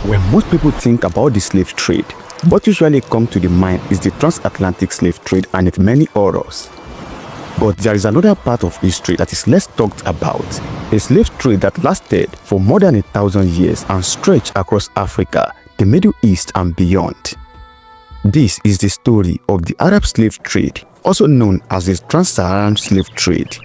When most people think about the slave trade, what usually comes to the mind is the transatlantic slave trade and its many horrors. But there is another part of history that is less talked about, a slave trade that lasted for more than 1,000 years and stretched across Africa, the Middle East and beyond. This is the story of the Arab slave trade, also known as the Trans-Saharan slave trade.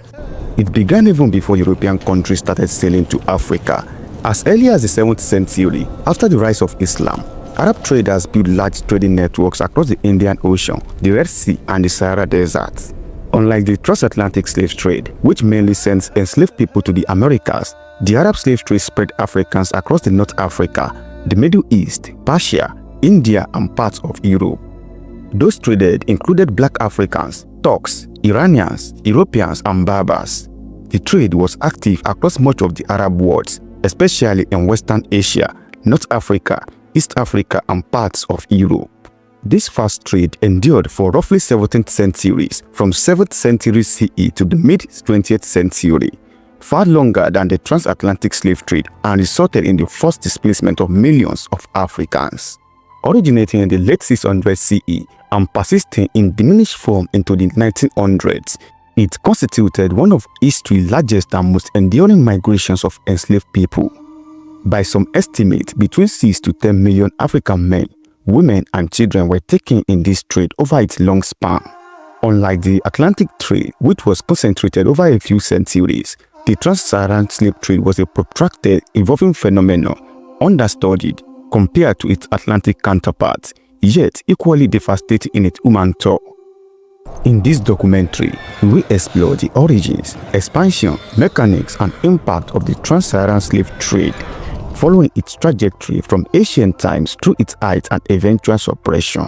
It began even before European countries started sailing to Africa. As early as the 7th century, after the rise of Islam, Arab traders built large trading networks across the Indian Ocean, the Red Sea and the Sahara Desert. Unlike the transatlantic slave trade, which mainly sends enslaved people to the Americas, the Arab slave trade spread Africans across the North Africa, the Middle East, Persia, India and parts of Europe. Those traded included black Africans, Turks, Iranians, Europeans and Berbers. The trade was active across much of the Arab world, especially in Western Asia, North Africa, East Africa and parts of Europe. This fast trade endured for roughly 17th centuries, from 7th century CE to the mid-20th century, far longer than the transatlantic slave trade, and resulted in the first displacement of millions of Africans. Originating in the late 600s CE and persisting in diminished form into the 1900s, it constituted one of history's largest and most enduring migrations of enslaved people. By some estimates, between 6 to 10 million African men, women and children were taken in this trade over its long span. Unlike the Atlantic trade, which was concentrated over a few centuries, the Trans-Saharan slave trade was a protracted, evolving phenomenon, understudied compared to its Atlantic counterparts, yet equally devastating in its human toll. In this documentary, we will explore the origins, expansion, mechanics and impact of the Trans-Saharan slave trade, following its trajectory from ancient times through its height and eventual suppression.